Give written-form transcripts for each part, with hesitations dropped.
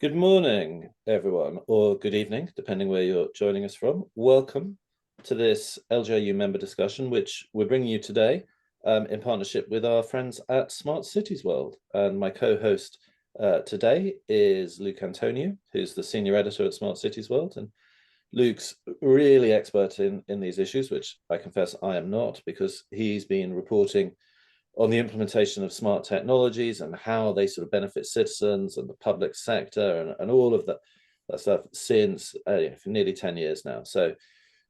Good morning, everyone, or good evening, depending where you're joining us from. Welcome to this LJU member discussion, which we're bringing you today in partnership with our friends at Smart Cities World. And my co-host today is Luke Antonio, who's the senior editor at Smart Cities World. And Luke's really expert in these issues, which I confess I am not, because he's been reporting on the implementation of smart technologies and how they sort of benefit citizens and the public sector and all of that stuff since for nearly 10 years now. So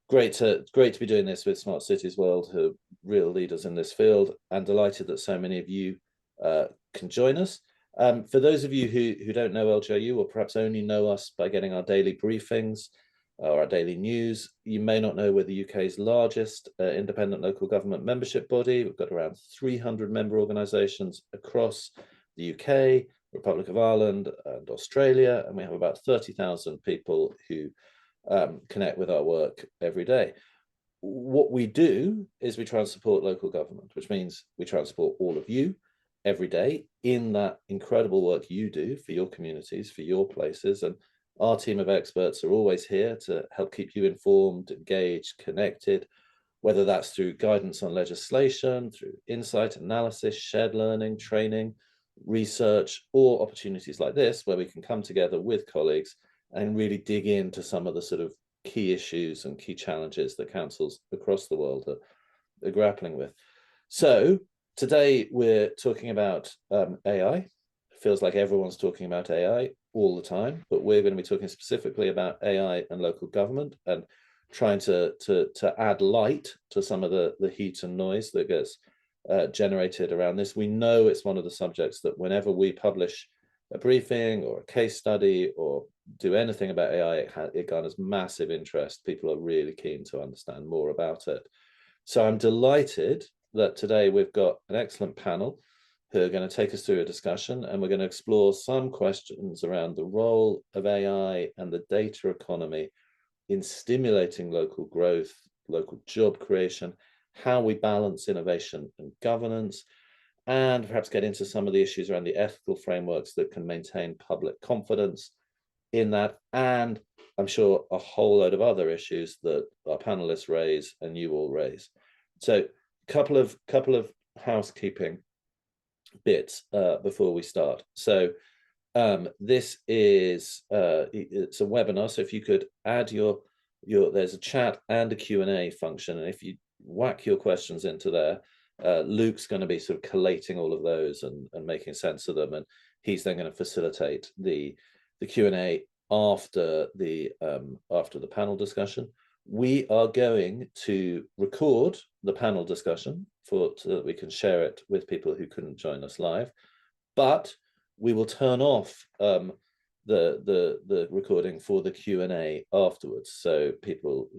great to be doing this with Smart Cities World, who are real leaders in this field, and delighted that so many of you can join us. For those of you who don't know LJU, or perhaps only know us by getting our daily briefings or our daily news, you may not know we're the UK's largest independent local government membership body. We've got around 300 member organisations across the UK, Republic of Ireland and Australia, and we have about 30,000 people who connect with our work every day. What we do is we try and support local government, which means we try and support all of you every day in that incredible work you do for your communities, for your places. And our team of experts are always here to help keep you informed, engaged, connected, whether that's through guidance on legislation, through insight, analysis, shared learning, training, research, or opportunities like this, where we can come together with colleagues and really dig into some of the sort of key issues and key challenges that councils across the world are grappling with. So today we're talking about AI. It feels like everyone's talking about AI all the time, but we're going to be talking specifically about AI and local government and trying to add light to some of the heat and noise that gets generated around this. We know it's one of the subjects that whenever we publish a briefing or a case study or do anything about AI, it garners massive interest. People are really keen to understand more about it. So I'm delighted that today we've got an excellent panel who are going to take us through a discussion, and we're going to explore some questions around the role of AI and the data economy in stimulating local growth, local job creation, how we balance innovation and governance, and perhaps get into some of the issues around the ethical frameworks that can maintain public confidence in that, and I'm sure a whole load of other issues that our panelists raise and you all raise. So couple of housekeeping bits before we start. So this is it's a webinar, so if you could add your there's a chat and a Q&A function, and if you whack your questions into there, Luke's going to be sort of collating all of those and making sense of them, and he's then going to facilitate the Q&A after the panel discussion. We are going to record the panel discussion so that we can share it with people who couldn't join us live, but we will turn off the recording for the Q&A afterwards. So people,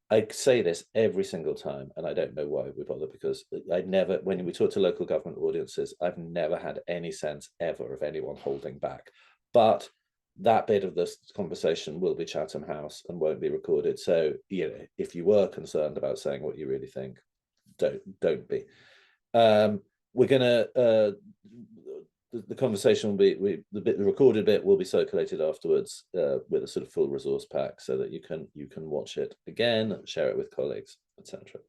I say this every single time, and I don't know why we bother, because when we talk to local government audiences, I've never had any sense ever of anyone holding back. But that bit of this conversation will be Chatham House and won't be recorded. So, if you were concerned about saying what you really think, don't be. We're gonna the conversation will be the recorded bit will be circulated afterwards with a sort of full resource pack, so that you can watch it again, share it with colleagues, etc.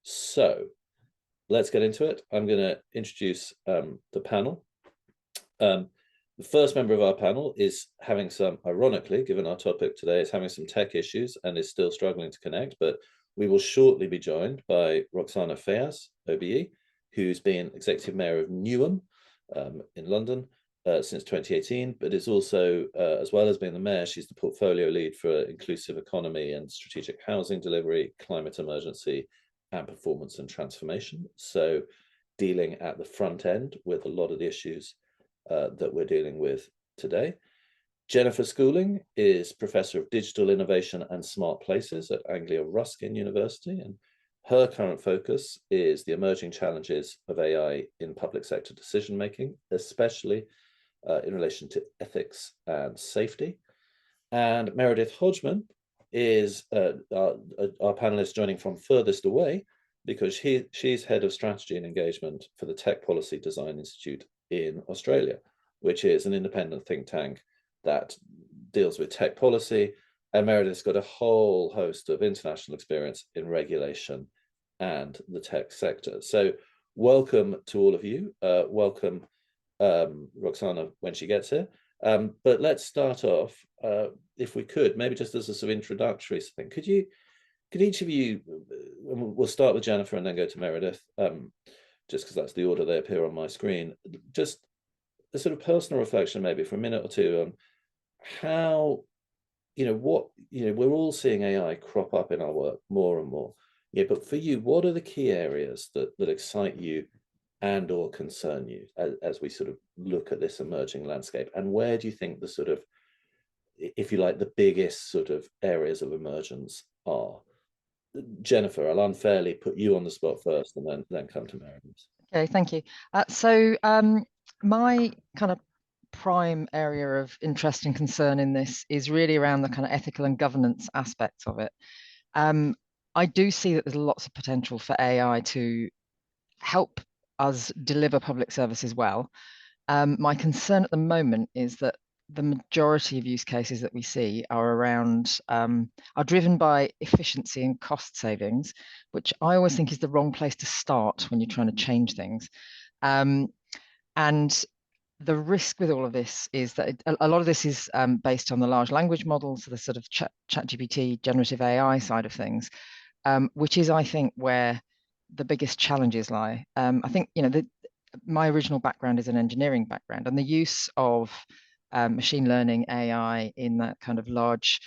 So let's get into it. I'm going to introduce the panel. The first member of our panel is having some, ironically, given our topic today, is having some tech issues and is still struggling to connect, but we will shortly be joined by Roxana Fayaz, OBE, who's been Executive Mayor of Newham in London since 2018, but is also, as well as being the Mayor, she's the portfolio lead for inclusive economy and strategic housing delivery, climate emergency, and performance and transformation. So dealing at the front end with a lot of the issues that we're dealing with today. Jennifer Schooling is Professor of Digital Innovation and Smart Places at Anglia Ruskin University, and her current focus is the emerging challenges of AI in public sector decision-making, especially in relation to ethics and safety. And Meredith Hodgman is our panelist joining from furthest away, because she's Head of Strategy and Engagement for the Tech Policy Design Institute in Australia, which is an independent think tank that deals with tech policy, and Meredith's got a whole host of international experience in regulation and the tech sector. So welcome to all of you. Welcome, Roxana, when she gets here. But let's start off, if we could, maybe just as a sort of introductory thing. Could each of you, we'll start with Jennifer and then go to Meredith, just because that's the order they appear on my screen. Just a sort of personal reflection, maybe for a minute or two, on how, we're all seeing AI crop up in our work more and more. Yeah, but for you, what are the key areas that excite you and or concern you as we sort of look at this emerging landscape? And where do you think the sort of, if you like, the biggest sort of areas of emergence are? Jennifer, I'll unfairly put you on the spot first and then come to Meredith. Okay, thank you. My kind of prime area of interest and concern in this is really around the kind of ethical and governance aspects of it. I do see that there's lots of potential for AI to help us deliver public services well. My concern at the moment is that the majority of use cases that we see are driven by efficiency and cost savings, which I always think is the wrong place to start when you're trying to change things. And the risk with all of this is that a lot of this is based on the large language models, so the sort of ChatGPT, generative AI side of things, which is, I think, where the biggest challenges lie. I think, my original background is an engineering background, and the use of machine learning, AI in that kind of large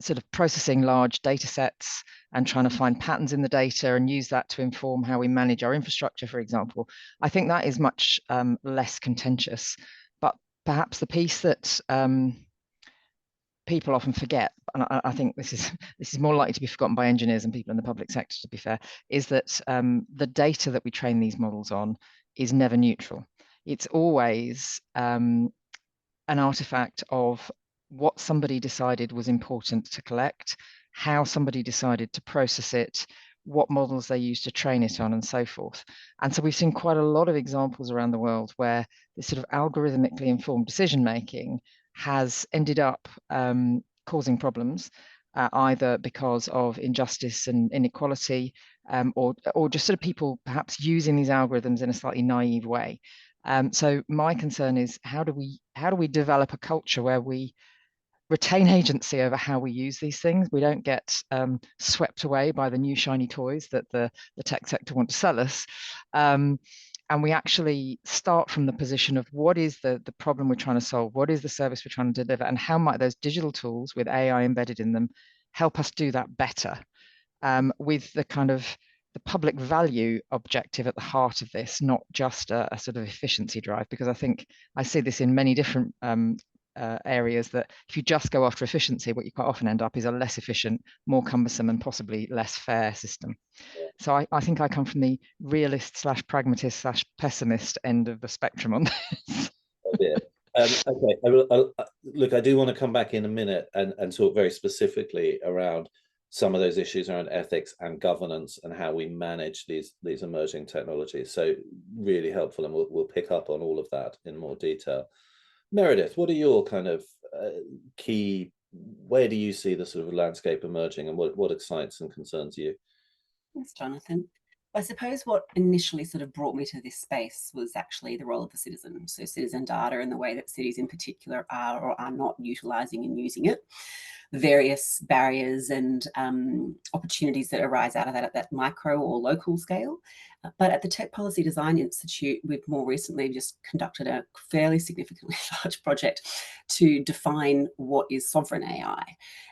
sort of processing large data sets and trying to find patterns in the data and use that to inform how we manage our infrastructure, for example. I think that is much less contentious. But perhaps the piece that people often forget, and I think this is more likely to be forgotten by engineers and people in the public sector, to be fair, is that the data that we train these models on is never neutral. It's always an artifact of what somebody decided was important to collect, how somebody decided to process it, what models they used to train it on, and so forth. And so we've seen quite a lot of examples around the world where this sort of algorithmically informed decision making has ended up causing problems, either because of injustice and inequality, or just sort of people perhaps using these algorithms in a slightly naive way. So my concern is how do we develop a culture where we retain agency over how we use these things? We don't get swept away by the new shiny toys that the tech sector want to sell us. And we actually start from the position of what is the problem we're trying to solve, what is the service we're trying to deliver, and how might those digital tools with AI embedded in them help us do that better, with the kind of the public value objective at the heart of this, not just a sort of efficiency drive, because I think I see this in many different areas, that if you just go after efficiency, what you quite often end up is a less efficient, more cumbersome, and possibly less fair system. So I think I come from the realist / pragmatist / pessimist end of the spectrum on this. Yeah. Okay. Look, I do want to come back in a minute and talk very specifically around some of those issues around ethics and governance and how we manage these emerging technologies. So really helpful, and we'll pick up on all of that in more detail. Meredith, what are your kind of key, where do you see the sort of landscape emerging, and what excites and concerns you? Thanks, Jonathan. I suppose what initially sort of brought me to this space was actually the role of the citizen. So citizen data and the way that cities in particular are or are not utilising and using it. The various barriers and opportunities that arise out of that at that micro or local scale. But at the Tech Policy Design Institute, we've more recently just conducted a fairly significantly large project to define what is sovereign AI.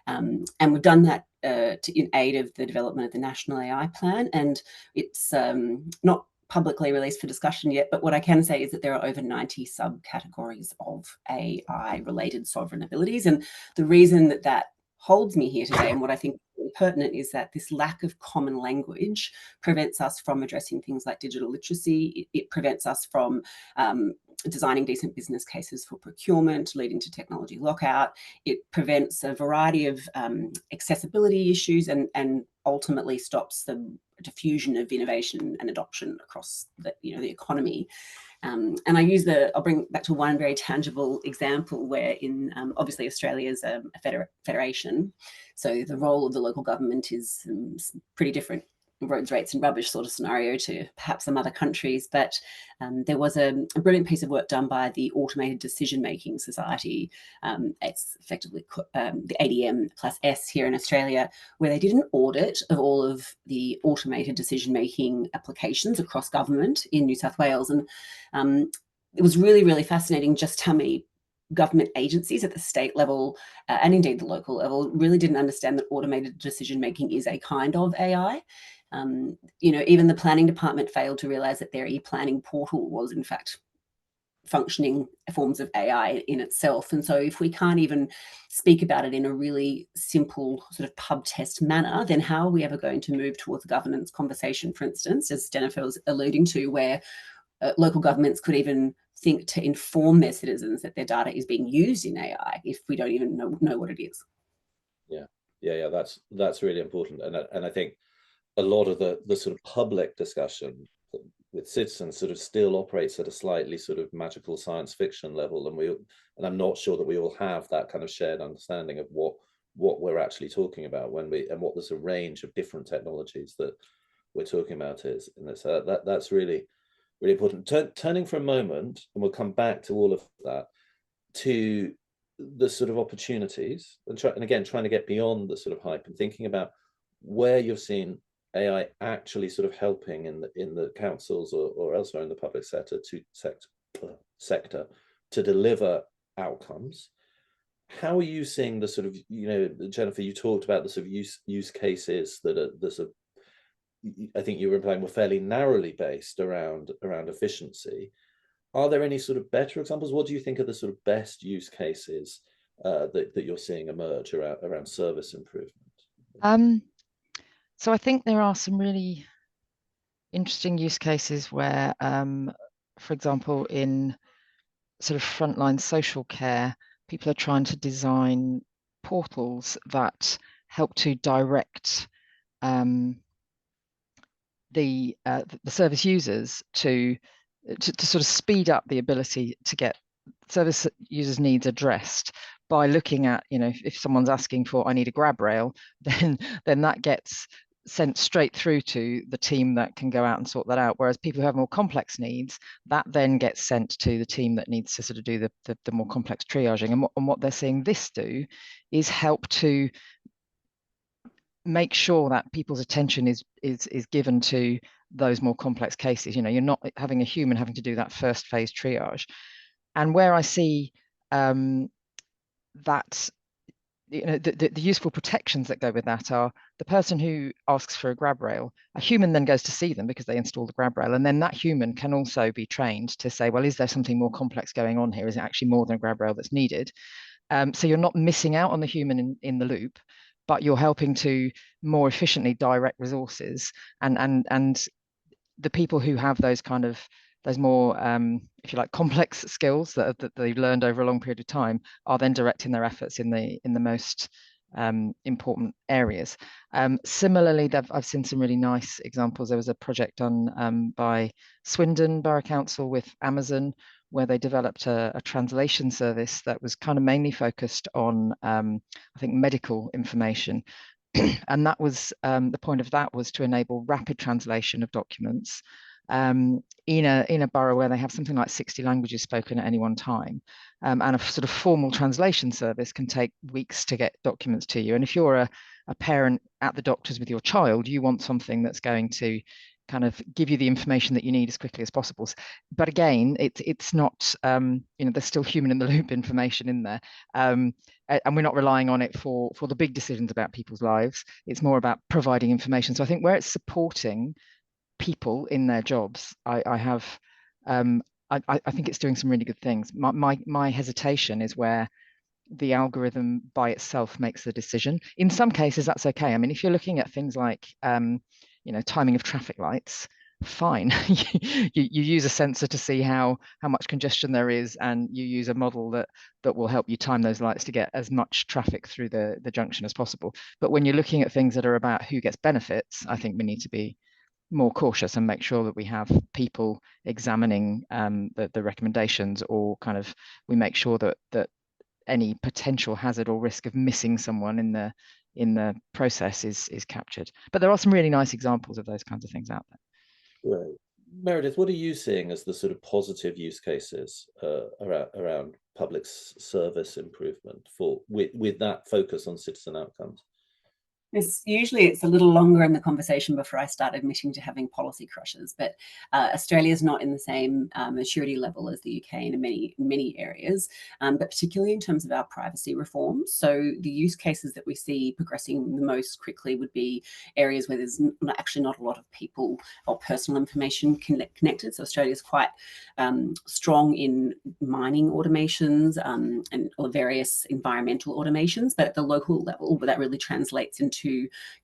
And we've done that in aid of the development of the National AI Plan. And it's not publicly released for discussion yet, but what I can say is that there are over 90 subcategories of AI-related sovereign abilities. And the reason that holds me here today, and what I think is really pertinent, is that this lack of common language prevents us from addressing things like digital literacy. It prevents us from designing decent business cases for procurement, leading to technology lockout. It prevents a variety of accessibility issues and ultimately stops the diffusion of innovation and adoption across the economy. And I'll bring back to one very tangible example where in obviously Australia is a federation, so the role of the local government is pretty different, roads, rates and rubbish sort of scenario to perhaps some other countries. But there was a brilliant piece of work done by the Automated Decision Making Society. It's effectively the ADM plus S here in Australia, where they did an audit of all of the automated decision making applications across government in New South Wales. And it was really, really fascinating just how many government agencies at the state level and indeed the local level really didn't understand that automated decision making is a kind of AI. Even the planning department failed to realize that their e-planning portal was in fact functioning forms of AI in itself. And so if we can't even speak about it in a really simple sort of pub test manner, then how are we ever going to move towards a governance conversation, for instance, as Jennifer was alluding to, where local governments could even think to inform their citizens that their data is being used in AI if we don't even know what it is. Yeah, that's really important. And I think a lot of the sort of public discussion with citizens sort of still operates at a slightly sort of magical science fiction level, and I'm not sure that we all have that kind of shared understanding of what we're actually talking about and what there's a range of different technologies that we're talking about is. And that's really, really important. Turning for a moment, and we'll come back to all of that, to the sort of opportunities, and again trying to get beyond the sort of hype and thinking about where you've seen AI actually sort of helping in the councils or elsewhere in the public sector to deliver outcomes. How are you seeing the sort of, Jennifer, you talked about the sort of use cases that are the sort of, I think you were implying were fairly narrowly based around efficiency. Are there any sort of better examples? What do you think are the sort of best use cases that you're seeing emerge around service improvement? So I think there are some really interesting use cases where, for example, in sort of frontline social care, people are trying to design portals that help to direct the service users to sort of speed up the ability to get service users' needs addressed by looking at, if someone's asking for, I need a grab rail, then that gets sent straight through to the team that can go out and sort that out. Whereas people who have more complex needs, that then gets sent to the team that needs to sort of do the more complex triaging. And what they're seeing this do is help to make sure that people's attention is given to those more complex cases. You're not having a human having to do that first phase triage. And where I see that the useful protections that go with that are the person who asks for a grab rail, a human then goes to see them because they install the grab rail, and then that human can also be trained to say, well, is there something more complex going on here? Is it actually more than a grab rail that's needed? So you're not missing out on the human in the loop, but you're helping to more efficiently direct resources, and the people who have those more, if you like, complex skills that they've learned over a long period of time are then directing their efforts in the most important areas. Similarly, I've seen some really nice examples. There was a project done by Swindon Borough Council with Amazon, where they developed a translation service that was kind of mainly focused on, I think, medical information. And that was the point of that was to enable rapid translation of documents in a borough where they have something like 60 languages spoken at any one time, and a sort of formal translation service can take weeks to get documents to you. And if you're a parent at the doctor's with your child, you want something that's going to kind of give you the information that you need as quickly as possible. But again, it's not, there's still human in the loop information in there. And we're not relying on it for the big decisions about people's lives. It's more about providing information. So I think where it's supporting people in their jobs, I think it's doing some really good things. My hesitation is where the algorithm by itself makes the decision. In some cases, that's okay. I mean, if you're looking at things like timing of traffic lights, fine. you use a sensor to see how much congestion there is, and you use a model that will help you time those lights to get as much traffic through the junction as possible. But when you're looking at things that are about who gets benefits, I think we need to be more cautious and make sure that we have people examining the recommendations, or kind of we make sure that any potential hazard or risk of missing someone in the process is captured. But there are some really nice examples of those kinds of things out there. Right. Meredith, what are you seeing as the sort of positive use cases around public service improvement with that focus on citizen outcomes? Usually it's a little longer in the conversation before I start admitting to having policy crushes, but Australia's not in the same maturity level as the UK in many areas, but particularly in terms of our privacy reforms. So the use cases that we see progressing the most quickly would be areas where there's actually not a lot of people or personal information connected. So Australia's quite strong in mining automations and various environmental automations, but at the local level, that really translates into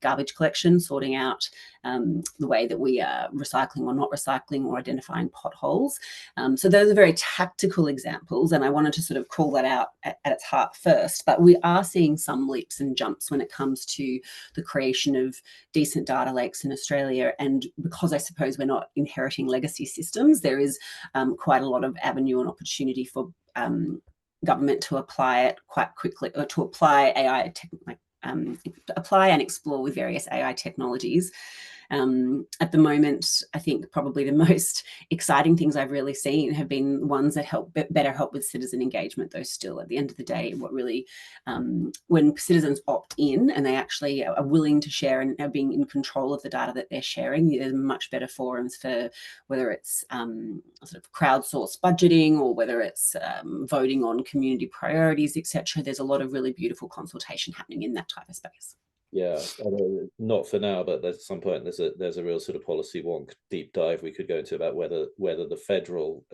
garbage collection, sorting out the way that we are recycling or not recycling, or identifying potholes. So those are very tactical examples, and I wanted to sort of call that out at its heart first. But we are seeing some leaps and jumps when it comes to the creation of decent data lakes in Australia. And because I suppose we're not inheriting legacy systems, there is quite a lot of avenue and opportunity for government to apply it quite quickly, or to apply AI apply and explore with various AI technologies. At the moment, I think probably the most exciting things I've really seen have been ones that better help with citizen engagement, though still at the end of the day, what really, when citizens opt in and they actually are willing to share and are being in control of the data that they're sharing, there's much better forums for whether it's sort of crowdsourced budgeting, or whether it's voting on community priorities, etc. There's a lot of really beautiful consultation happening in that type of space. Yeah, not for now, but at some point there's a real sort of policy wonk deep dive we could go into about whether the federal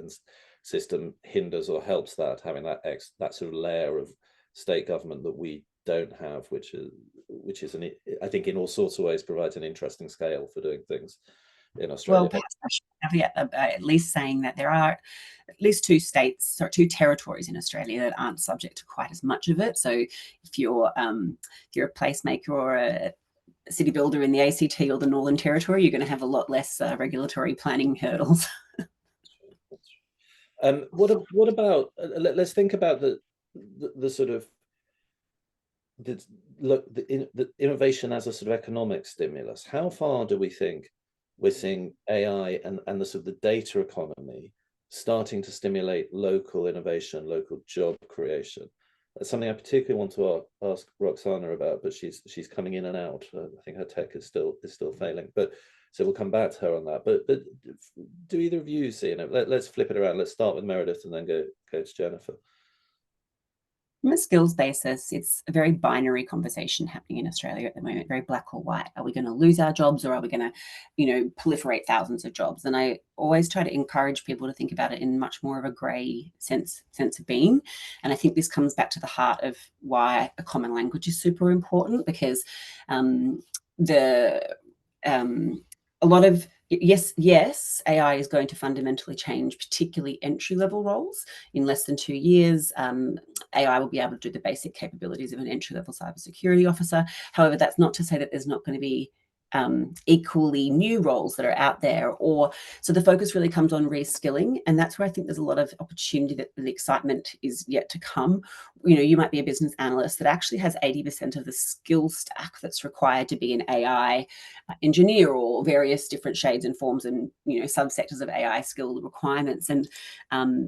system hinders or helps that, having that sort of layer of state government that we don't have, which is I think in all sorts of ways provides an interesting scale for doing things in Australia. Well, perhaps I should caveat at least saying that there are at least two territories in Australia that aren't subject to quite as much of it. So if you're a placemaker or a city builder in the ACT or the Northern Territory, you're going to have a lot less regulatory planning hurdles. What about let's think about the sort of the innovation as a sort of economic stimulus. How far do we think we're seeing AI and the sort of the data economy starting to stimulate local innovation, local job creation? That's something I particularly want to ask Roxana about, but she's coming in and out. I think her tech is still failing, but so we'll come back to her on that. But do either of you see? Let's flip it around. Let's start with Meredith and then go to Jennifer. From a skills basis, it's a very binary conversation happening in Australia at the moment, very black or white. Are we going to lose our jobs, or are we going to, proliferate thousands of jobs? And I always try to encourage people to think about it in much more of a grey sense of being. And I think this comes back to the heart of why a common language is super important, because a lot of yes, AI is going to fundamentally change, particularly entry-level roles. In less than 2 years, AI will be able to do the basic capabilities of an entry-level cybersecurity officer. However, that's not to say that there's not going to be equally new roles that are out there, so the focus really comes on reskilling, and that's where I think there's a lot of opportunity, that the excitement is yet to come. You might be a business analyst that actually has 80% of the skill stack that's required to be an AI engineer, or various different shades and forms and subsectors of AI skill requirements. And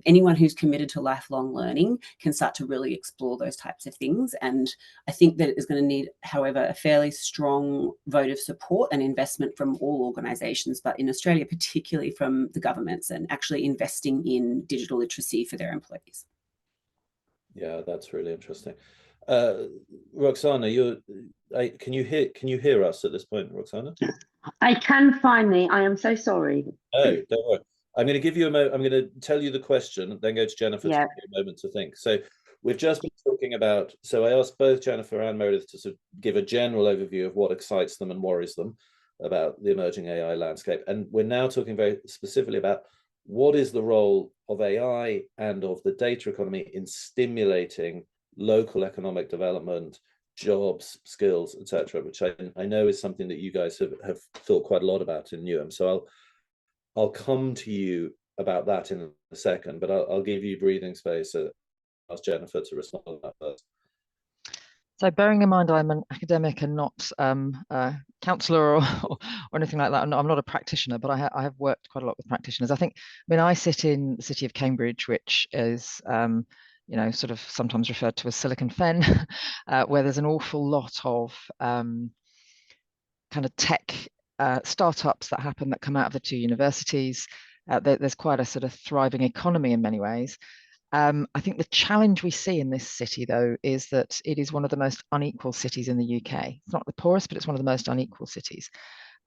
anyone who's committed to lifelong learning can start to really explore those types of things. And I think that it is going to need, however, a fairly strong vote of support and investment from all organisations, but in Australia particularly from the governments, and actually investing in digital literacy for their employees. Yeah, that's really interesting. Roxana, can you hear us at this point, Roxana? I can finally. I am so sorry. Oh, don't worry. I'm going to give you a moment. I'm going to tell you the question, then go to Jennifer to give you a moment to think. So we've just been talking about, so I asked both Jennifer and Meredith to sort of give a general overview of what excites them and worries them about the emerging AI landscape. And we're now talking very specifically about what is the role of AI and of the data economy in stimulating local economic development, jobs, skills, etc., which I know is something that you guys have thought quite a lot about in Newham. So I'll come to you about that in a second, but I'll give you breathing space. Ask Jennifer to respond to that first. So bearing in mind I'm an academic and not a counsellor or anything like that, I'm not a practitioner, but I have worked quite a lot with practitioners. I mean, I sit in the city of Cambridge, which is, you know, sort of sometimes referred to as Silicon Fen, where there's an awful lot of kind of tech startups that happen that come out of the two universities. There's quite a sort of thriving economy in many ways. I think the challenge we see in this city, though, is that it is one of the most unequal cities in the UK. It's not the poorest, but it's one of the most unequal cities.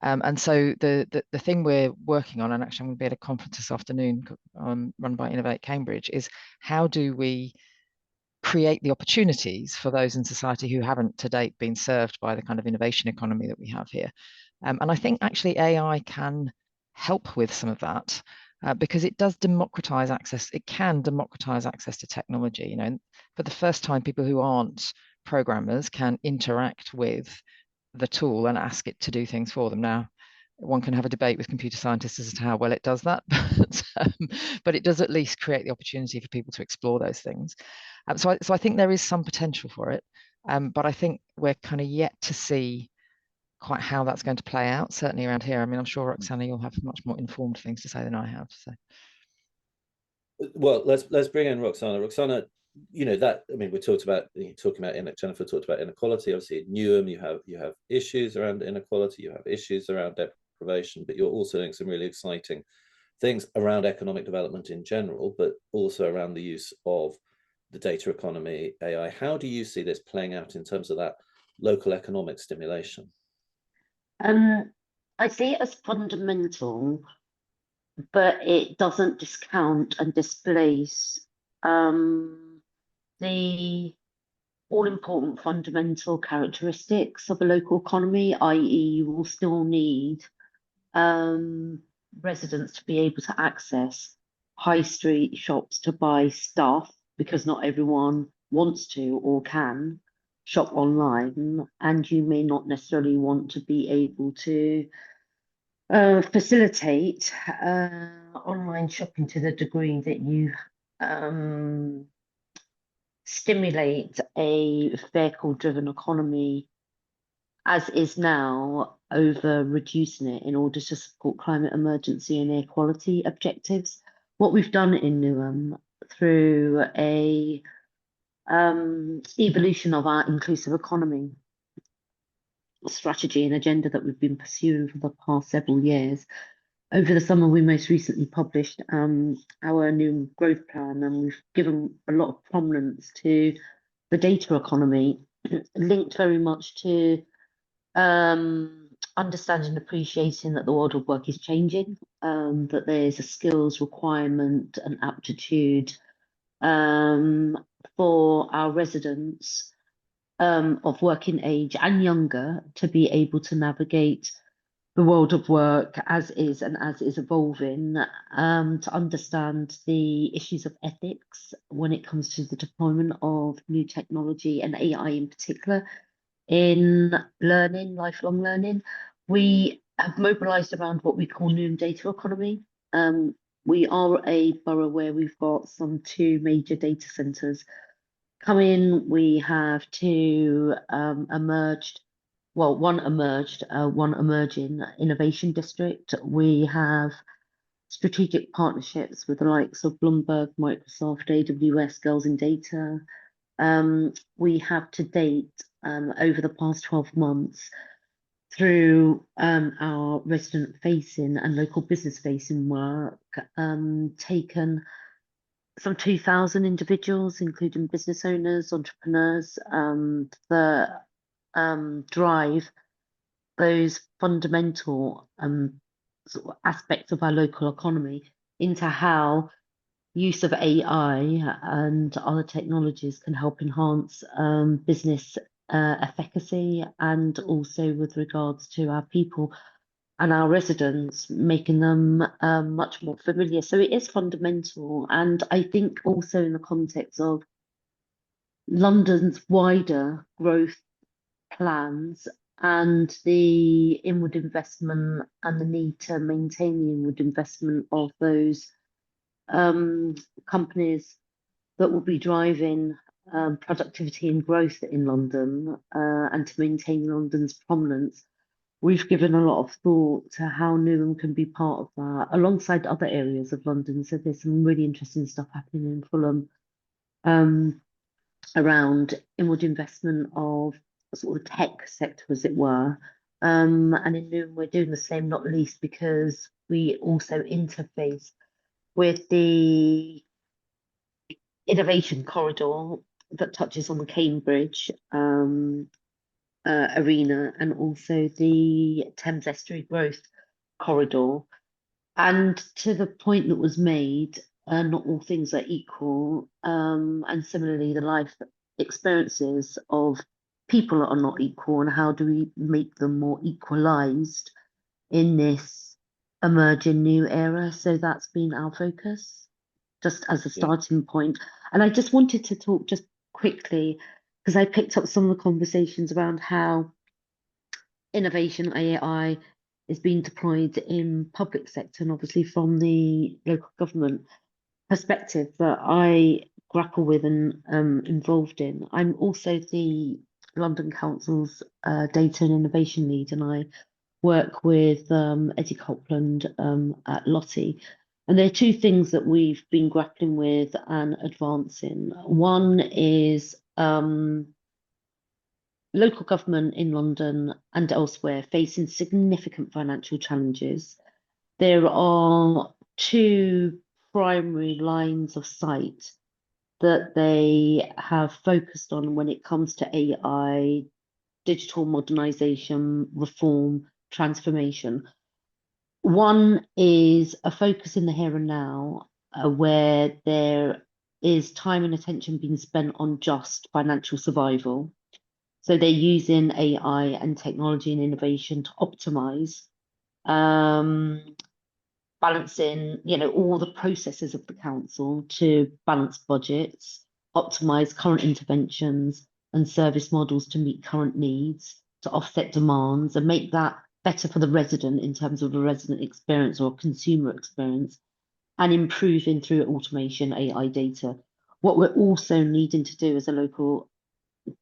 And so the thing we're working on, and actually I'm going to be at a conference this afternoon run by Innovate Cambridge, is how do we create the opportunities for those in society who haven't to date been served by the kind of innovation economy that we have here. And I think actually AI can help with some of that. Because it does democratize access. It can democratize access to technology. You know, for the first time, people who aren't programmers can interact with the tool and ask it to do things for them. Now, one can have a debate with computer scientists as to how well it does that, but it does at least create the opportunity for people to explore those things. So I think there is some potential for it, but I think we're kind of yet to see quite how that's going to play out, certainly around here. I mean, I'm sure, Roxana, you'll have much more informed things to say than I have. So, well, let's bring in Roxana. Roxana, you know that, I mean, Jennifer talked about inequality. Obviously, at Newham, you have issues around inequality, you have issues around deprivation, but you're also doing some really exciting things around economic development in general, but also around the use of the data economy, AI. How do you see this playing out in terms of that local economic stimulation? I see it as fundamental, but it doesn't discount and displace the all-important fundamental characteristics of a local economy, i.e. you will still need residents to be able to access high street shops to buy stuff, because not everyone wants to or can shop online, and you may not necessarily want to be able to facilitate online shopping to the degree that you stimulate a vehicle-driven economy as is now, over reducing it in order to support climate emergency and air quality objectives. What we've done in Newham through a evolution of our inclusive economy strategy and agenda that we've been pursuing for the past several years. Over the summer, we most recently published our new growth plan, and we've given a lot of prominence to the data economy, linked very much to understanding and appreciating that the world of work is changing, that there's a skills requirement and aptitude for our residents of working age and younger to be able to navigate the world of work as is and as is evolving, to understand the issues of ethics when it comes to the deployment of new technology and AI in particular in learning, lifelong learning. We have mobilised around what we call Newham data economy. We are a borough where we've got some 2 major data centres coming. We have 2 emerged, well, one emerging innovation district. We have strategic partnerships with the likes of Bloomberg, Microsoft, AWS, Girls in Data. We have to date, over the past 12 months, through our resident facing and local business facing work, taken some 2,000 individuals, including business owners, entrepreneurs, that drive those fundamental sort of aspects of our local economy into how use of AI and other technologies can help enhance business efficacy, and also with regards to our people and our residents, making them much more familiar. So it is fundamental. And I think also in the context of London's wider growth plans and the inward investment and the need to maintain the inward investment of those companies that will be driving productivity and growth in London and to maintain London's prominence. We've given a lot of thought to how Newham can be part of that alongside other areas of London. So there's some really interesting stuff happening in Fulham around inward investment of sort of tech sector, as it were. And in Newham, we're doing the same, not least because we also interface with the innovation corridor that touches on the Cambridge arena and also the Thames Estuary Growth Corridor. And to the point that was made, not all things are equal. And similarly, the life experiences of people are not equal, and how do we make them more equalized in this emerging new era? So that's been our focus, just as a starting point. And I just wanted to talk just quickly, because I picked up some of the conversations around how innovation AI is being deployed in public sector, and obviously from the local government perspective that I grapple with and involved in. I'm also the London Council's data and innovation lead, and I work with Eddie Copland at Lottie. And there are two things that we've been grappling with and advancing. One is local government in London and elsewhere facing significant financial challenges. There are two primary lines of sight that they have focused on when it comes to AI, digital modernization, reform, transformation. One is a focus in the here and now, where there is time and attention being spent on just financial survival. So they're using AI and technology and innovation to optimize, balancing, all the processes of the council to balance budgets, optimize current interventions and service models to meet current needs, to offset demands and make that better for the resident in terms of the resident experience or consumer experience, and improving through automation, AI data. What we're also needing to do as a local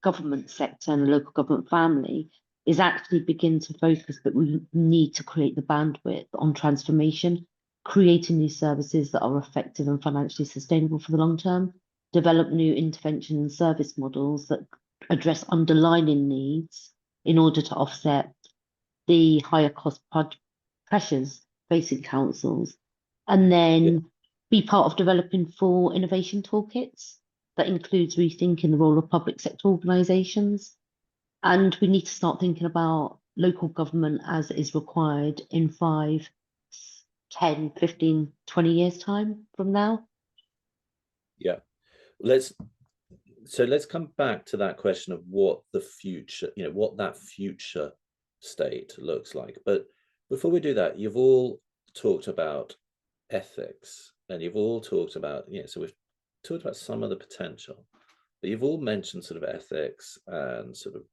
government sector and a local government family is actually begin to focus that we need to create the bandwidth on transformation, creating new services that are effective and financially sustainable for the long term, develop new intervention and service models that address underlying needs in order to offset the higher cost pressures facing councils, and then be part of developing full innovation toolkits that includes rethinking the role of public sector organisations. And we need to start thinking about local government as is required in 5, 10, 15, 20 years time from now. Yeah, let's come back to that question of what the future, what that future state looks like. But before we do that, you've all talked about ethics, and you've all talked about, so we've talked about some of the potential, but you've all mentioned sort of ethics and sort of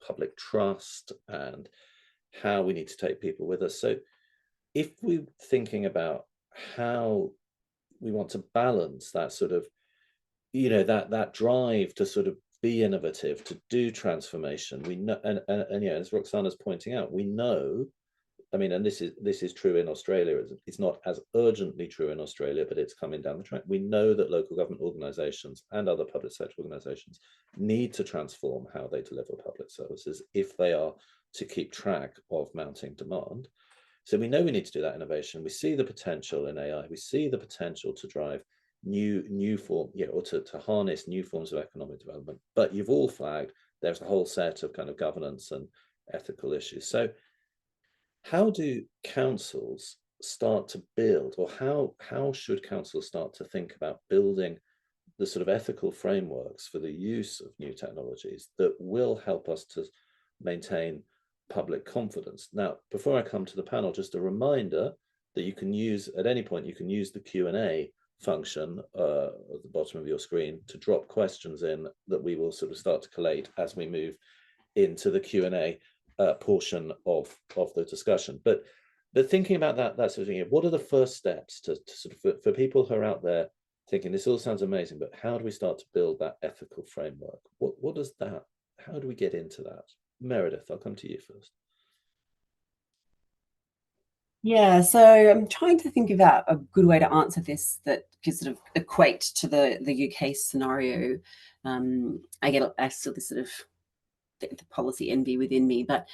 public trust and how we need to take people with us. So if we're thinking about how we want to balance that sort of, that drive to sort of be innovative, to do transformation, we know, and as Roxana's pointing out, we know, and this is true in Australia. It's not as urgently true in Australia, but it's coming down the track. We know that local government organisations and other public sector organisations need to transform how they deliver public services if they are to keep track of mounting demand. So we know we need to do that innovation. We see the potential in AI. We see the potential to drive new form, or to harness new forms of economic development. But you've all flagged there's a whole set of kind of governance and ethical issues. So how do councils start to build, or how should councils start to think about building the sort of ethical frameworks for the use of new technologies that will help us to maintain public confidence? Now, before I come to the panel, just a reminder that you can use, at any point, you can use the Q&A function at the bottom of your screen to drop questions in that we will sort of start to collate as we move into the Q&A portion of the discussion. But thinking about that sort of thing, what are the first steps to sort of for people who are out there thinking this all sounds amazing, but how do we start to build that ethical framework? What does that? How do we get into that? Meredith, I'll come to you first. Yeah, so I'm trying to think about a good way to answer this that could sort of equate to the UK scenario. I still this sort of the policy envy within me, but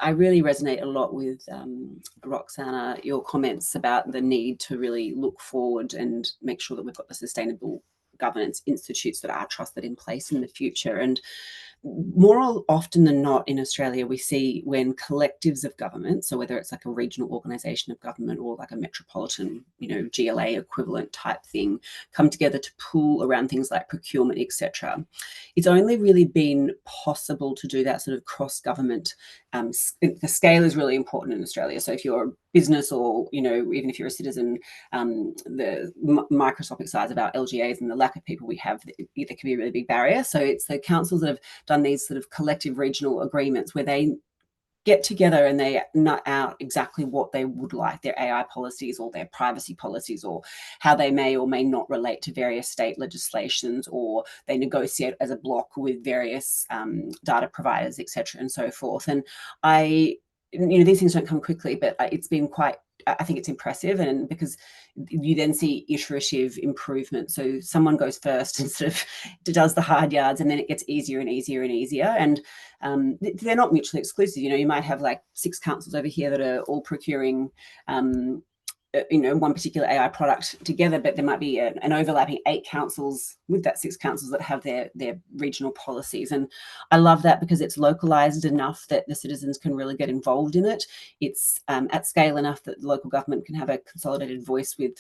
I really resonate a lot with Roxana, your comments about the need to really look forward and make sure that we've got the sustainable governance institutes that are trusted in place in the future. And more often than not in Australia, we see when collectives of government, so whether it's like a regional organisation of government or like a metropolitan, GLA equivalent type thing, come together to pool around things like procurement, etc. It's only really been possible to do that sort of cross-government. The scale is really important in Australia. So if you're a business or, even if you're a citizen, the microscopic size of our LGAs and the lack of people we have, there can be a really big barrier. So it's the councils that have done these sort of collective regional agreements where they get together and they nut out exactly what they would like, their AI policies or their privacy policies, or how they may or may not relate to various state legislations, or they negotiate as a block with various data providers, etc., and so forth. And these things don't come quickly, but it's been quite, I think it's impressive, and because you then see iterative improvement. So someone goes first and sort of does the hard yards, and then it gets easier and easier and easier. And they're not mutually exclusive. You might have like 6 councils over here that are all procuring one particular AI product together, but there might be an overlapping 8 councils with that 6 councils that have their regional policies. And I love that because it's localized enough that the citizens can really get involved in it. It's at scale enough that the local government can have a consolidated voice with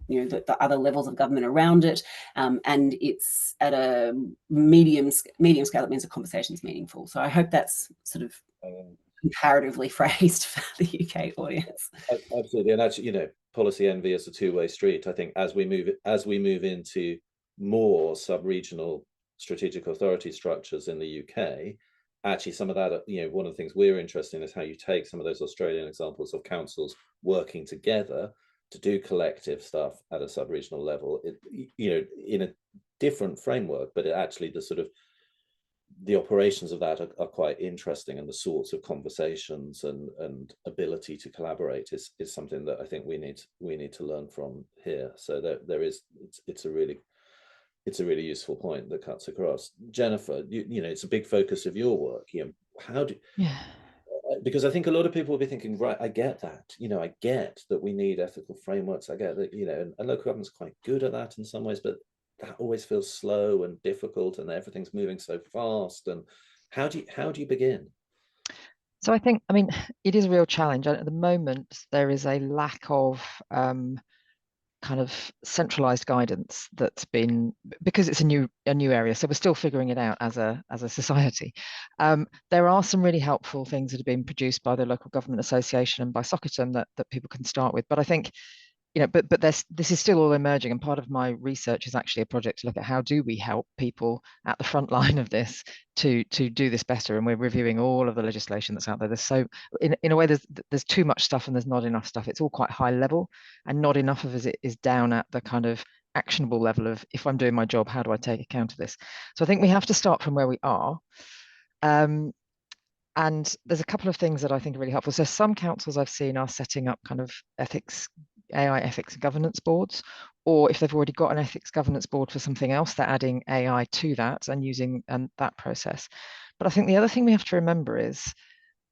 the other levels of government around it, and it's at a medium scale. It means the conversation's meaningful. So I hope that's sort of comparatively phrased for the UK audience. Absolutely, and actually, policy envy is a two-way street. I think as we move into more sub-regional strategic authority structures in the UK, actually some of that, one of the things we're interested in is how you take some of those Australian examples of councils working together to do collective stuff at a sub-regional level, in a different framework, but actually the operations of that are quite interesting, and the sorts of conversations and ability to collaborate is something that I think we need to learn from here. So it's a really useful point that cuts across. Jennifer, it's a big focus of your work. Because I think a lot of people will be thinking, right, I get that, I get that we need ethical frameworks. I get that, and local government's quite good at that in some ways, but that always feels slow and difficult, and everything's moving so fast. And how do you begin? So I think, it is a real challenge. At the moment, there is a lack of kind of centralized guidance that's been, because it's a new area, so we're still figuring it out as a society. There are some really helpful things that have been produced by the Local Government Association and by Socketum that people can start with. But I think, but this is still all emerging, and part of my research is actually a project to look at how do we help people at the front line of this to do this better. And we're reviewing all of the legislation that's out there. There's so in a way there's too much stuff and there's not enough stuff. It's all quite high level, and not enough of it is down at the kind of actionable level of, if I'm doing my job, how do I take account of this? So I think we have to start from where we are. And there's a couple of things that I think are really helpful. So some councils I've seen are setting up kind of AI ethics and governance boards, or if they've already got an ethics governance board for something else, they're adding AI to that and using that process. But I think the other thing we have to remember is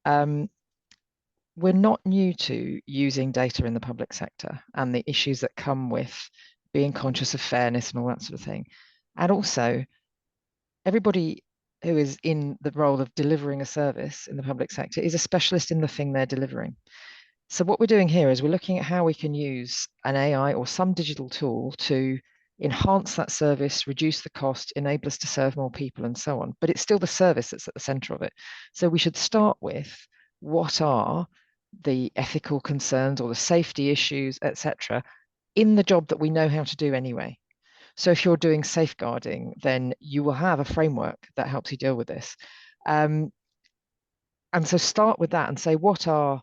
we're not new to using data in the public sector and the issues that come with being conscious of fairness and all that sort of thing. And also, everybody who is in the role of delivering a service in the public sector is a specialist in the thing they're delivering. So what we're doing here is we're looking at how we can use an AI or some digital tool to enhance that service, reduce the cost, enable us to serve more people, and so on. But it's still the service that's at the center of it. So we should start with what are the ethical concerns or the safety issues, etc., in the job that we know how to do anyway. So if you're doing safeguarding, then you will have a framework that helps you deal with this. And so start with that and say, what are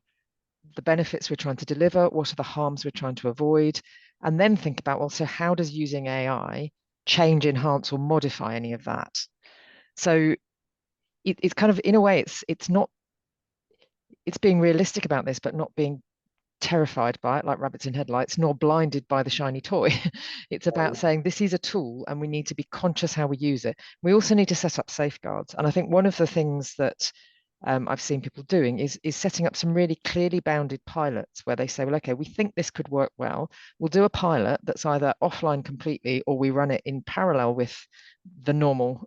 the benefits we're trying to deliver? What are the harms we're trying to avoid? And then think about, well, so how does using AI change, enhance, or modify any of that? So it's kind of, in a way, it's not, it's being realistic about this, but not being terrified by it like rabbits in headlights, nor blinded by the shiny toy. It's about saying this is a tool and we need to be conscious how we use it. We also need to set up safeguards. And I think one of the things that I've seen people doing is setting up some really clearly bounded pilots where they say, well, okay, we think this could work well. We'll do a pilot that's either offline completely or we run it in parallel with the normal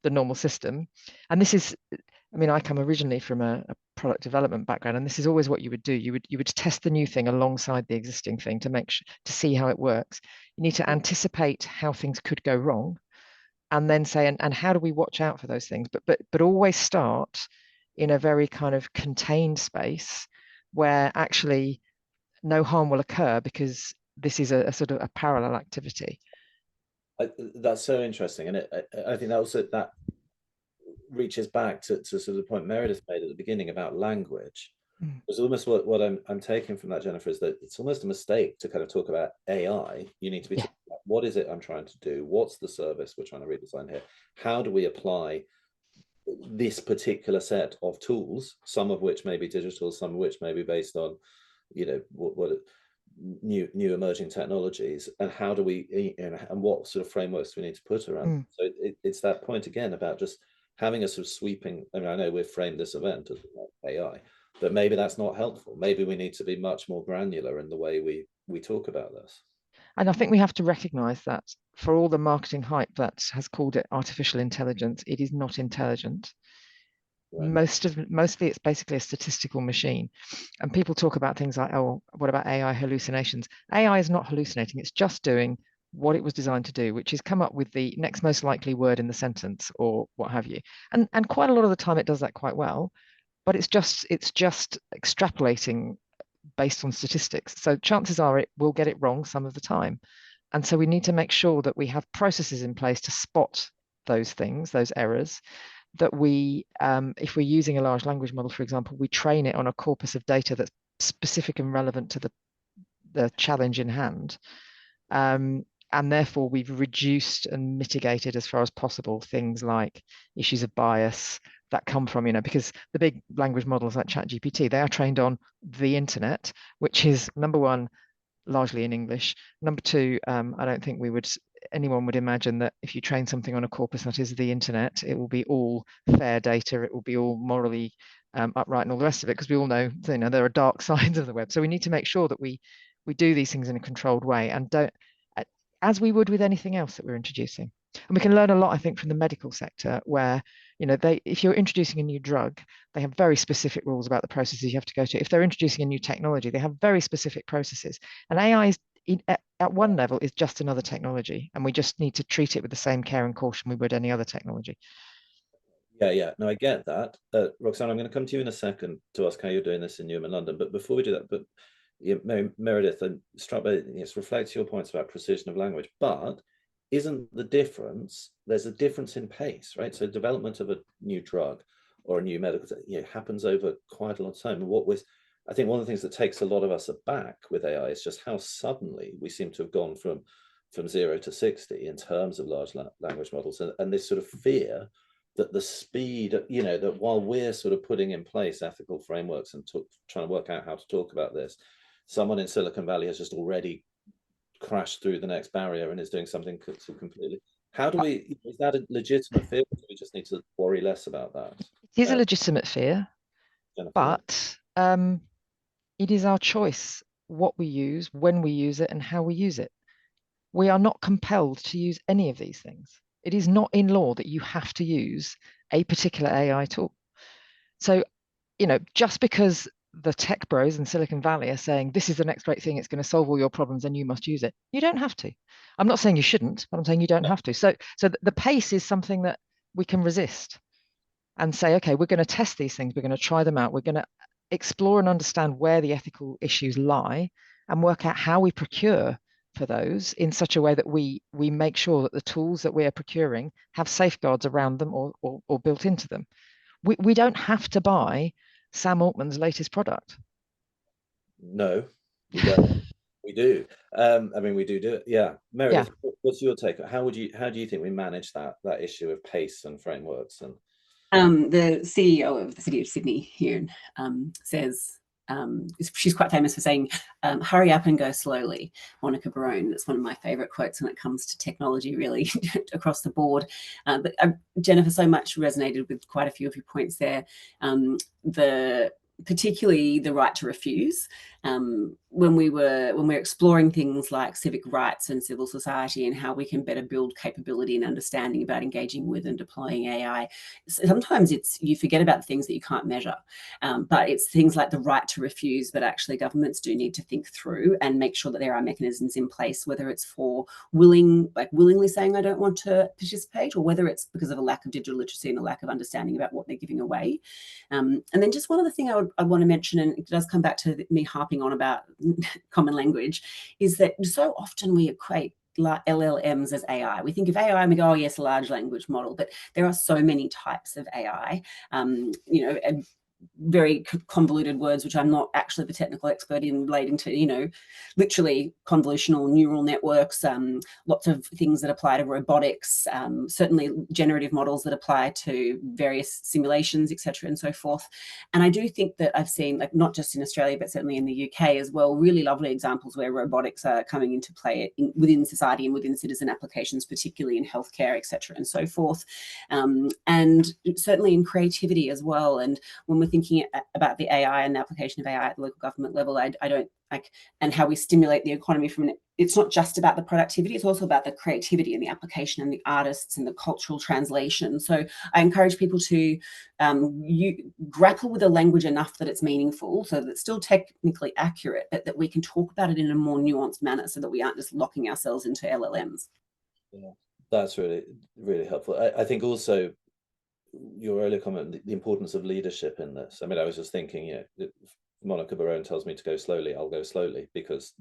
the normal system. And this is, I mean, I come originally from a product development background, and this is always what you would do. You would test the new thing alongside the existing thing to to see how it works. You need to anticipate how things could go wrong, and then say, and how do we watch out for those things? But always start in a very kind of contained space where actually no harm will occur because this is a sort of a parallel activity. That's so interesting, and I think that also that reaches back to sort of the point Meredith made at the beginning about language. It's almost what I'm taking from that, Jennifer, is that it's almost a mistake to kind of talk about AI. You need to be talking about what is it I'm trying to do? What's the service we're trying to redesign here? How do we apply this particular set of tools, some of which may be digital, some of which may be based on, you know, what new emerging technologies, and how do we, and what sort of frameworks do we need to put around? So it's that point again about just having a sort of sweeping. I mean, I know we've framed this event as AI, but maybe that's not helpful. Maybe we need to be much more granular in the way we talk about this. And I think we have to recognize that for all the marketing hype that has called it artificial intelligence, it is not intelligent. Right. Mostly it's basically a statistical machine. And people talk about things like, oh, what about AI hallucinations? AI is not hallucinating. It's just doing what it was designed to do, which is come up with the next most likely word in the sentence or what have you. And quite a lot of the time it does that quite well, but it's just extrapolating based on statistics. So chances are it will get it wrong some of the time. And so we need to make sure that we have processes in place to spot those things, those errors, that we, if we're using a large language model, for example, we train it on a corpus of data that's specific and relevant to the challenge in hand. And therefore we've reduced and mitigated as far as possible things like issues of bias that come from, because the big language models like ChatGPT, they are trained on the internet, which is, number one, largely in English. Number two, I don't think anyone would imagine that if you train something on a corpus that is the internet, it will be all fair data, it will be all morally upright and all the rest of it, because we all know, there are dark sides of the web. So we need to make sure that we do these things in a controlled way and don't, as we would with anything else that we're introducing. And we can learn a lot, I think, from the medical sector, where, if you're introducing a new drug, they have very specific rules about the processes you have to go to. If they're introducing a new technology, they have very specific processes. And AI is, at one level, is just another technology, and we just need to treat it with the same care and caution we would any other technology. Yeah. No, I get that. Roxanne, I'm going to come to you in a second to ask how you're doing this in Newham and London. But before we do that, Meredith, I'm struck by it reflects your points about precision of language, but isn't the difference, there's a difference in pace, right? So development of a new drug or a new medical happens over quite a long time. And I think one of the things that takes a lot of us aback with AI is just how suddenly we seem to have gone from 0 to 60 in terms of large language models, and this sort of fear that the speed, that while we're sort of putting in place ethical frameworks and trying to work out how to talk about this, someone in Silicon Valley has just already crashed through the next barrier and is doing something completely. How do we, is that a legitimate fear, or do we just need to worry less about that? It is a legitimate fear, Jennifer. But it is our choice what we use, when we use it, and how we use it. We are not compelled to use any of these things. It is not in law that you have to use a particular AI tool. So, just because the tech bros in Silicon Valley are saying this is the next great thing, it's going to solve all your problems and you must use it, you don't have to. I'm not saying you shouldn't, but I'm saying you don't have to. So the pace is something that we can resist and say, okay, we're going to test these things, we're going to try them out, we're going to explore and understand where the ethical issues lie and work out how we procure for those in such a way that we make sure that the tools that we are procuring have safeguards around them or built into them. We don't have to buy Sam Altman's latest product. No, we don't. We do. I mean, we do it. Yeah. Meredith, what's your take? How do you think we manage that issue of pace and frameworks? And the CEO of the City of Sydney here says, she's quite famous for saying, hurry up and go slowly, Monica Barone. That's one of my favorite quotes when it comes to technology, really, across the board. But Jennifer, so much resonated with quite a few of your points there. Particularly the right to refuse. When we're exploring things like civic rights and civil society and how we can better build capability and understanding about engaging with and deploying AI, sometimes you forget about the things that you can't measure, but it's things like the right to refuse. But actually, governments do need to think through and make sure that there are mechanisms in place, whether it's for willingly saying I don't want to participate, or whether it's because of a lack of digital literacy and a lack of understanding about what they're giving away. And then just one other thing I want to mention, and it does come back to me harping on about common language, is that so often we equate LLMs as AI. We think of AI and we go, oh yes, a large language model, but there are so many types of AI, and very convoluted words, which I'm not actually the technical expert in, relating to, literally convolutional neural networks, lots of things that apply to robotics, certainly generative models that apply to various simulations, etc., and so forth. And I do think that I've seen, like, not just in Australia, but certainly in the UK as well, really lovely examples where robotics are coming into play within society and within citizen applications, particularly in healthcare, etc., and so forth. And certainly in creativity as well. And when we're thinking about the AI and the application of AI at the local government level, I don't like, and how we stimulate the economy from it. It's not just about the productivity, it's also about the creativity and the application and the artists and the cultural translation. So I encourage people to grapple with a language enough that it's meaningful, so that it's still technically accurate, but that we can talk about it in a more nuanced manner, so that we aren't just locking ourselves into LLMs. Yeah, that's really, really helpful. I think also your earlier comment, the importance of leadership in this. I mean, I was just thinking, Monica Barone tells me to go slowly, I'll go slowly, because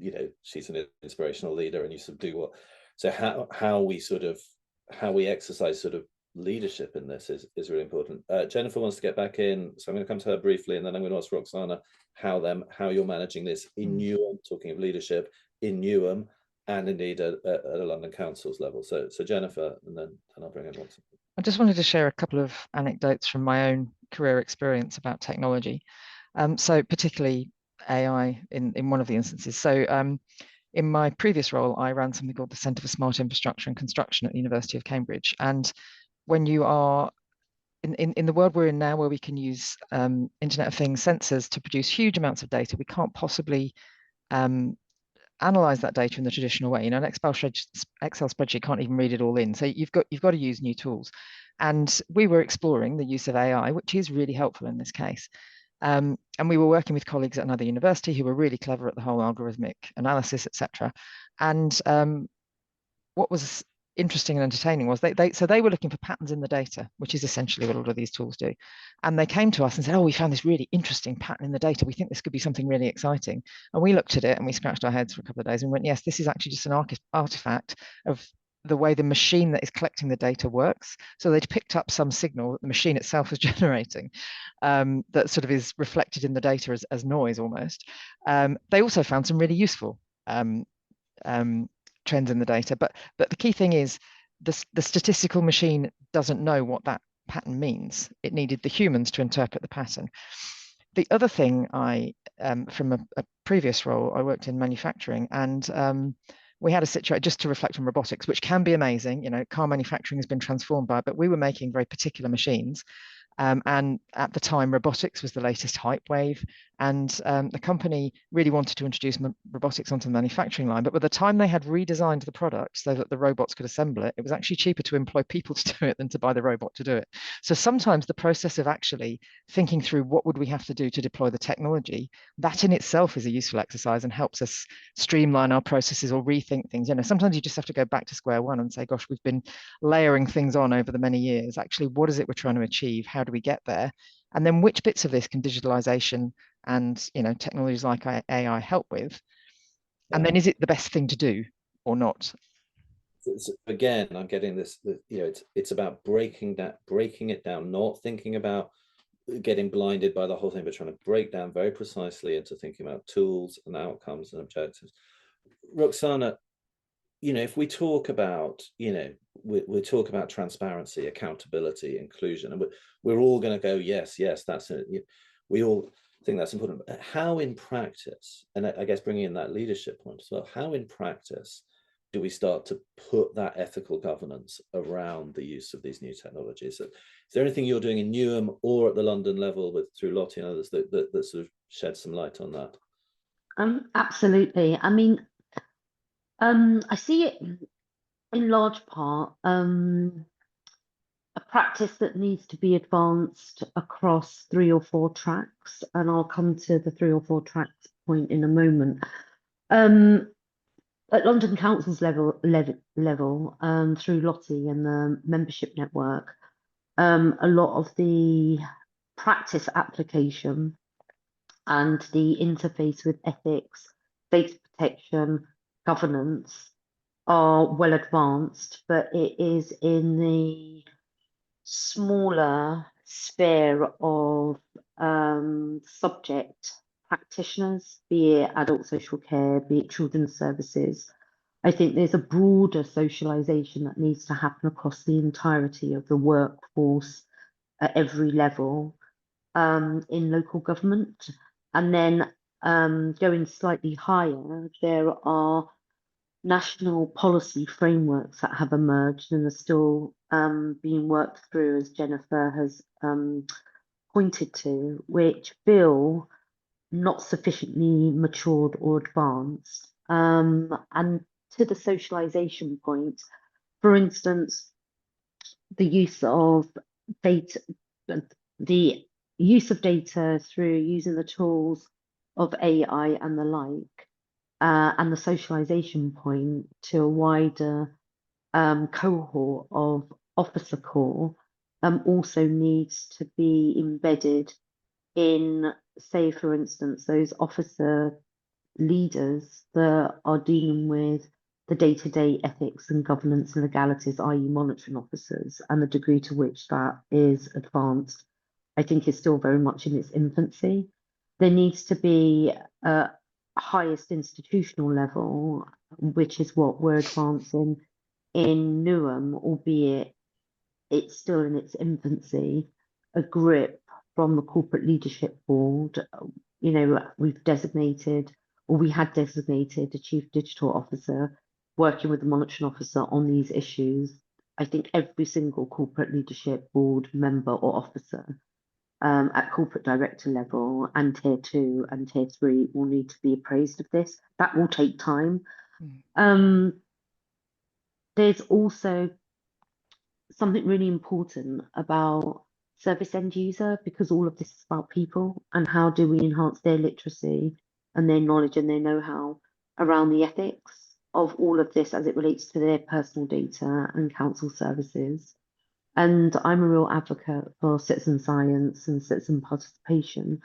she's an inspirational leader, and you sort of do what. So how we exercise sort of leadership in this is really important. Jennifer wants to get back in, so I'm going to come to her briefly, and then I'm going to ask Roxana how you're managing this in Newham, talking of leadership in Newham, and indeed at a London Council's level. So Jennifer, and then I'll bring in Roxana. I just wanted to share a couple of anecdotes from my own career experience about technology. So particularly AI in one of the instances. So in my previous role, I ran something called the Centre for Smart Infrastructure and Construction at the University of Cambridge. And when you are in the world we're in now, where we can use Internet of Things sensors to produce huge amounts of data, we can't possibly analyze that data in the traditional way. An Excel spreadsheet can't even read it all in. So you've got to use new tools. And we were exploring the use of AI, which is really helpful in this case. And we were working with colleagues at another university who were really clever at the whole algorithmic analysis, etc. And what was interesting and entertaining was they were looking for patterns in the data, which is essentially what all of these tools do. And they came to us and said, oh, we found this really interesting pattern in the data. We think this could be something really exciting. And we looked at it and we scratched our heads for a couple of days and went, yes, this is actually just an artifact of the way the machine that is collecting the data works. So they'd picked up some signal that the machine itself was generating that sort of is reflected in the data as noise almost. They also found some really useful trends in the data, but the key thing is the statistical machine doesn't know what that pattern means. It needed the humans to interpret the pattern. The other thing from a previous role, I worked in manufacturing, and we had a situation, just to reflect on robotics, which can be amazing. Car manufacturing has been transformed by it, but we were making very particular machines. And at the time, robotics was the latest hype wave, and the company really wanted to introduce robotics onto the manufacturing line. But by the time they had redesigned the product so that the robots could assemble it, it was actually cheaper to employ people to do it than to buy the robot to do it. So sometimes the process of actually thinking through what would we have to do to deploy the technology, that in itself is a useful exercise and helps us streamline our processes or rethink things. Sometimes you just have to go back to square one and say, gosh, we've been layering things on over the many years. Actually, what is it we're trying to achieve? How do we get there? And then which bits of this can digitalization and technologies like AI help with? And then is it the best thing to do or not? again, I'm getting this, you know, it's about breaking it down, not thinking about getting blinded by the whole thing, but trying to break down very precisely into thinking about tools and outcomes and objectives. Roxana, you know, if we talk about, you know, we talk about transparency, accountability, inclusion, and we're all going to go, yes, that's it. We all think that's important. But how in practice, and I guess bringing in that leadership point as well, how in practice do we start to put that ethical governance around the use of these new technologies? Is there anything you're doing in Newham or at the London level through Lottie and others that sort of shed some light on that? Absolutely. I mean, I see it in large part a practice that needs to be advanced across 3 or 4 tracks, and I'll come to the 3 or 4 tracks point in a moment. At London Council's level, through Lottie and the membership network, a lot of the practice application and the interface with ethics, data protection, governance are well advanced, but it is in the smaller sphere of subject practitioners, be it adult social care, be it children's services. I think there's a broader socialization that needs to happen across the entirety of the workforce at every level in local government. And then going slightly higher, there are national policy frameworks that have emerged and are still being worked through, as Jennifer has pointed to, which feel not sufficiently matured or advanced. And to the socialization point, for instance, the use of data, through using the tools of AI and the like, and the socialization point to a wider cohort of officer corps also needs to be embedded in, say, for instance, those officer leaders that are dealing with the day-to-day ethics and governance and legalities, i.e. monitoring officers, and the degree to which that is advanced, I think is still very much in its infancy. There needs to be a highest institutional level, which is what we're advancing in Newham, albeit it's still in its infancy, a grip from the corporate leadership board. You know, we had designated a chief digital officer working with the monitoring officer on these issues. I think every single corporate leadership board member or officer at corporate director level and tier 2 and tier 3 will need to be appraised of this. That will take time. There's also something really important about service end user, because all of this is about people, and how do we enhance their literacy and their knowledge and their know-how around the ethics of all of this as it relates to their personal data and council services. And I'm a real advocate for citizen science and citizen participation.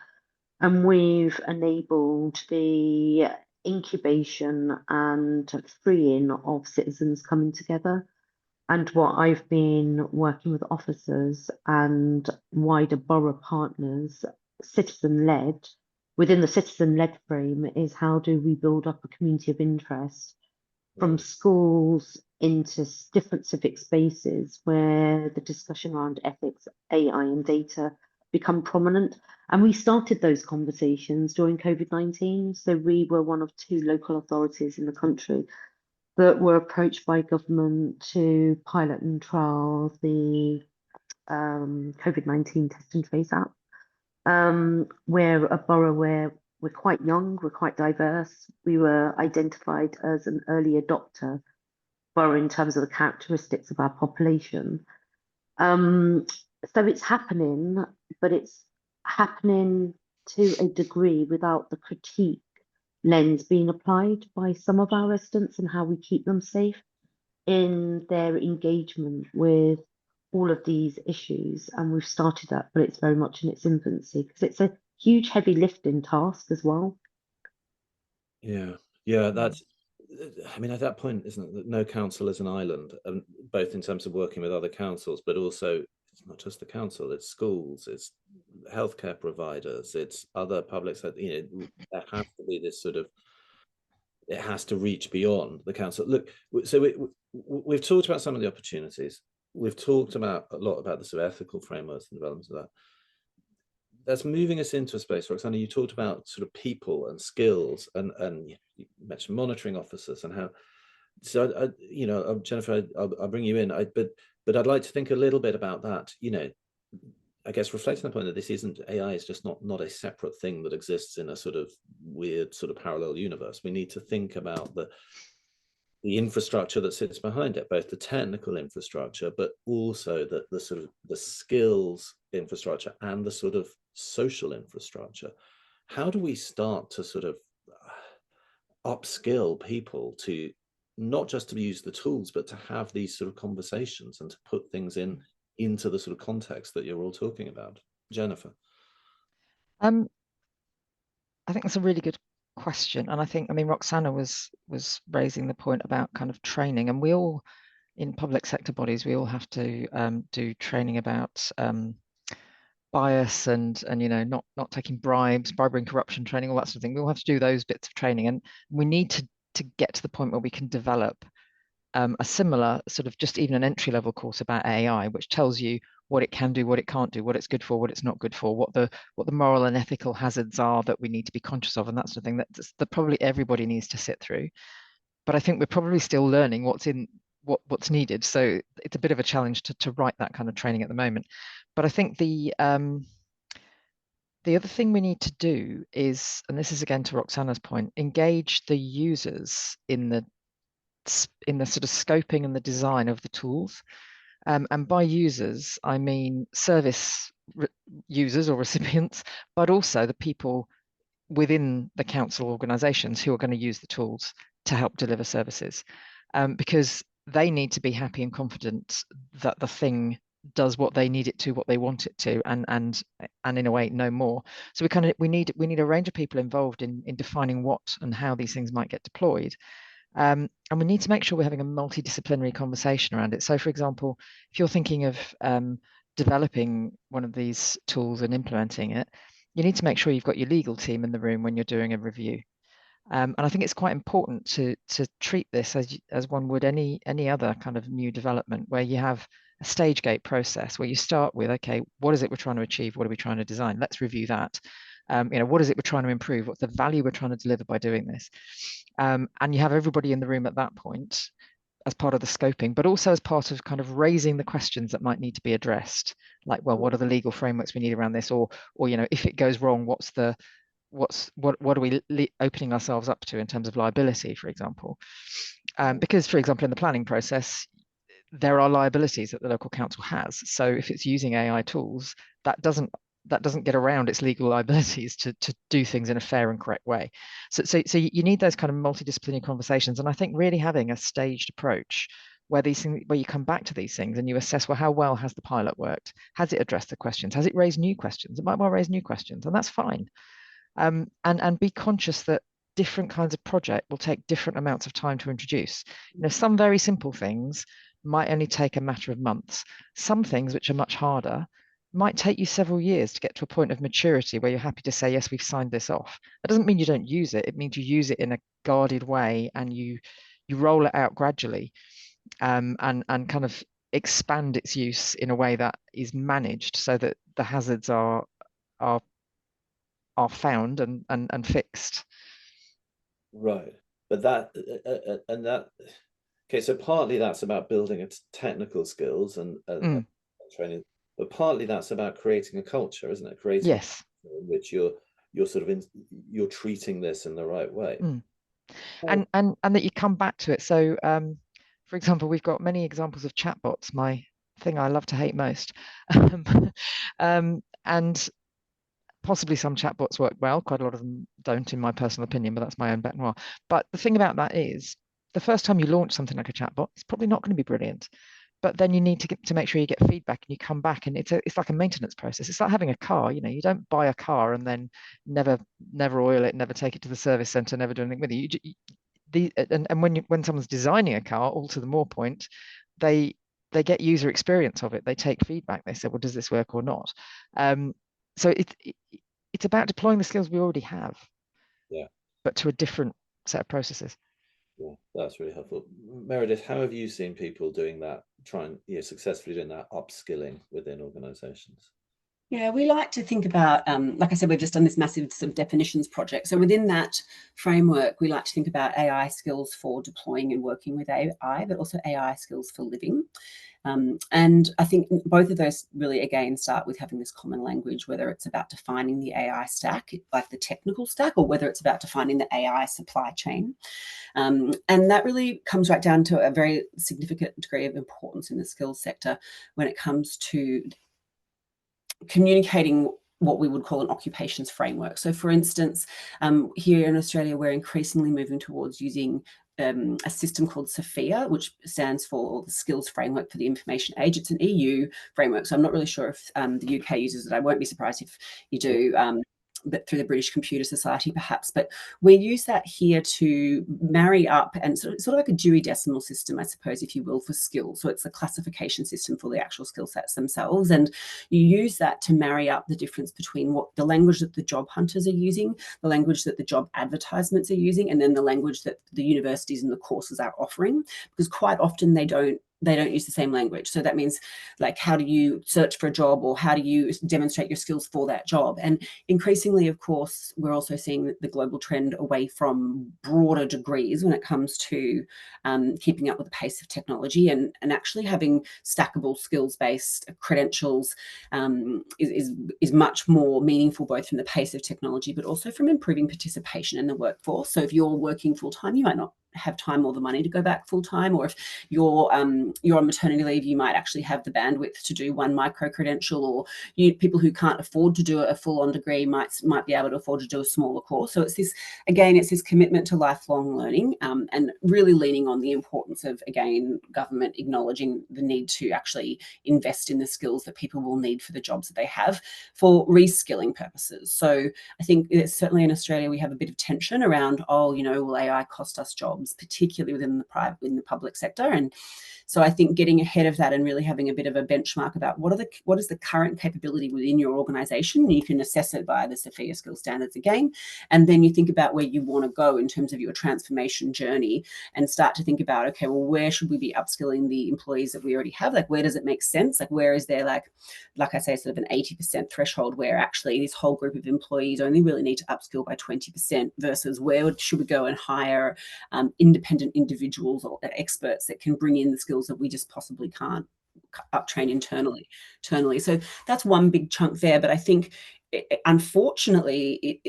And we've enabled the incubation and freeing of citizens coming together. And what I've been working with officers and wider borough partners, citizen-led, within the citizen-led frame, is how do we build up a community of interest from schools into different civic spaces where the discussion around ethics, AI and data become prominent. And we started those conversations during COVID-19. So we were one of 2 local authorities in the country that were approached by government to pilot and trial the COVID-19 test and trace app. We're a borough where we're quite young, we're quite diverse. We were identified as an early adopter borough in terms of the characteristics of our population. So it's happening, but it's happening to a degree without the critique lens being applied by some of our residents and how we keep them safe in their engagement with all of these issues. And we've started that, but it's very much in its infancy because it's a huge heavy lifting task as well. Yeah, that's I mean, at that point, isn't it, that no council is an island, both in terms of working with other councils, but also it's not just the council, it's schools, it's healthcare providers, it's other public sector. There has to be this sort of, it has to reach beyond the council. Look, so we've talked about some of the opportunities. We've talked about a lot about the sort of ethical frameworks and developments of that. That's moving us into a space, Roxana. You talked about sort of people and skills, and you mentioned monitoring officers and how. So, Jennifer, I'll bring you in. But I'd like to think a little bit about that. I guess reflecting on the point that this isn't, AI is just not a separate thing that exists in a sort of weird sort of parallel universe. We need to think about the infrastructure that sits behind it, both the technical infrastructure, but also the sort of the skills infrastructure and the sort of social infrastructure. How do we start to sort of upskill people to not just to use the tools, but to have these sort of conversations and to put things into the sort of context that you're all talking about? Jennifer. I think that's a really good question. And I mean, Roxana was raising the point about kind of training, and we all, in public sector bodies, we all have to do training about bias and not taking bribes, bribery and corruption training, all that sort of thing. We all have to do those bits of training, and we need to get to the point where we can develop a similar sort of just even an entry level course about AI, which tells you what it can do, what it can't do, what it's good for, what it's not good for, what the moral and ethical hazards are that we need to be conscious of, and that sort of thing that probably everybody needs to sit through. But I think we're probably still learning what's needed. So it's a bit of a challenge to write that kind of training at the moment. But I think the other thing we need to do is, and this is again to Roxana's point, engage the users in the sort of scoping and the design of the tools. And by users, I mean service users or recipients, but also the people within the council organisations who are going to use the tools to help deliver services, because they need to be happy and confident that the thing does what they need it to, what they want it to, and in a way, no more. So we need a range of people involved in defining what and how these things might get deployed. And we need to make sure we're having a multidisciplinary conversation around it. So, for example, if you're thinking of developing one of these tools and implementing it, you need to make sure you've got your legal team in the room when you're doing a review. And I think it's quite important to treat this as one would any other kind of new development, where you have a stage gate process where you start with, okay, what is it we're trying to achieve? What are we trying to design? Let's review that. What is it we're trying to improve? What's the value we're trying to deliver by doing this? And you have everybody in the room at that point as part of the scoping, but also as part of kind of raising the questions that might need to be addressed. Like, well, what are the legal frameworks we need around this? Or if it goes wrong, what are we opening ourselves up to in terms of liability, for example? Because, for example, in the planning process, there are liabilities that the local council has. So if it's using AI tools, that doesn't get around its legal liabilities to do things in a fair and correct way. So you need those kind of multidisciplinary conversations. And I think really having a staged approach where you come back to these things and you assess, well, how well has the pilot worked? Has it addressed the questions? Has it raised new questions? It might well raise new questions, and that's fine. And be conscious that different kinds of project will take different amounts of time to introduce. Some very simple things might only take a matter of months. Some things which are much harder might take you several years to get to a point of maturity where you're happy to say, yes, we've signed this off. That doesn't mean you don't use it. It means you use it in a guarded way, and you roll it out gradually, and kind of expand its use in a way that is managed so that the hazards are found and fixed. Right, but okay, so partly that's about building its technical skills and training, but partly that's about creating a culture, isn't it? Creating yes, in which you're sort of you're treating this in the right way, and that you come back to it. So, for example, we've got many examples of chatbots. My thing I love to hate most, and possibly some chatbots work well. Quite a lot of them don't, in my personal opinion, but that's my own bête noire. But the thing about that is, the first time you launch something like a chatbot, it's probably not going to be brilliant. But then you need to make sure you get feedback, and you come back, and it's like a maintenance process. It's like having a car. You don't buy a car and then never oil it, never take it to the service center, never do anything with it. and when someone's designing a car, all to the more point, they get user experience of it. They take feedback. They say, well, does this work or not? So it's about deploying the skills we already have, but to a different set of processes. Yeah, that's really helpful. Meredith, how have you seen people doing that, successfully doing that upskilling within organizations? Yeah, we like to think about, like I said, we've just done this massive sort of definitions project. So within that framework, we like to think about AI skills for deploying and working with AI, but also AI skills for living. And I think both of those really, again, start with having this common language, whether it's about defining the AI stack, like the technical stack, or whether it's about defining the AI supply chain. And that really comes right down to a very significant degree of importance in the skills sector when it comes to communicating what we would call an occupations framework. So for instance, here in Australia, we're increasingly moving towards using a system called Sophia, which stands for the Skills Framework for the Information Age. It's an EU framework, so I'm not really sure if the UK uses it. I won't be surprised if you do. But through the British Computer Society, perhaps. But we use that here to marry up and sort of like a Dewey Decimal System, I suppose, if you will, for skills. So it's a classification system for the actual skill sets themselves. And you use that to marry up the difference between what the language that the job hunters are using, the language that the job advertisements are using, and then the language that the universities and the courses are offering. Because quite often they don't use the same language. So that means, like, how do you search for a job, or how do you demonstrate your skills for that job? And increasingly, of course, we're also seeing the global trend away from broader degrees when it comes to keeping up with the pace of technology, and actually having stackable skills-based credentials is much more meaningful, both from the pace of technology, but also from improving participation in the workforce. So if you're working full-time, you might not have time or the money to go back full-time, or if you're on maternity leave, you might actually have the bandwidth to do one micro credential, or people who can't afford to do a full-on degree might be able to afford to do a smaller course. So it's this commitment to lifelong learning, and really leaning on the importance of, again, government acknowledging the need to actually invest in the skills that people will need for the jobs that they have for reskilling purposes. So I think it's certainly in Australia we have a bit of tension around, will AI cost us jobs, particularly within the public sector. And so I think getting ahead of that and really having a bit of a benchmark about what is the current capability within your organization. You can assess it by the Sophia Skill Standards again, and then you think about where you want to go in terms of your transformation journey, and start to think about, okay, well, where should we be upskilling the employees that we already have? Like, where does it make sense? Like, where is there, like I say, sort of an 80% threshold where actually this whole group of employees only really need to upskill by 20%, versus where should we go and hire independent individuals or experts that can bring in the skills that we just possibly can't uptrain internally. So that's one big chunk there. But I think, unfortunately,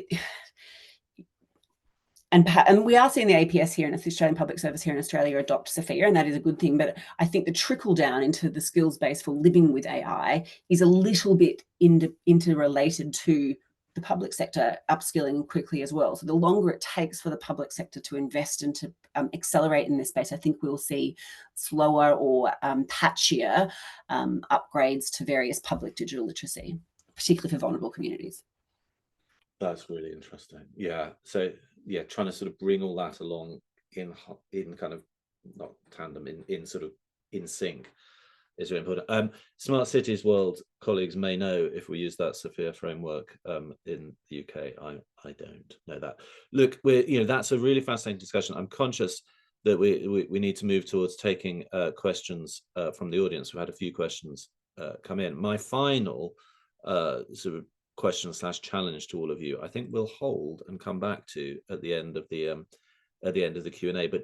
and we are seeing the APS here, and the Australian Public Service here in Australia, adopt Sophia, and that is a good thing. But I think the trickle down into the skills base for living with AI is a little bit interrelated to the public sector upskilling quickly as well. So the longer it takes for the public sector to invest and to accelerate in this space, I think we'll see slower or patchier upgrades to various public digital literacy, particularly for vulnerable communities. That's really interesting. Yeah. So yeah, trying to sort of bring all that along in kind of not tandem, in sort of in sync is very important. Smart Cities World colleagues may know if we use that Sophia framework in the UK. I don't know that. Look, that's a really fascinating discussion. I'm conscious that we need to move towards taking questions from the audience. We've had a few questions come in. My final sort of question / challenge to all of you, I think we'll hold and come back to at the end of the Q&A. But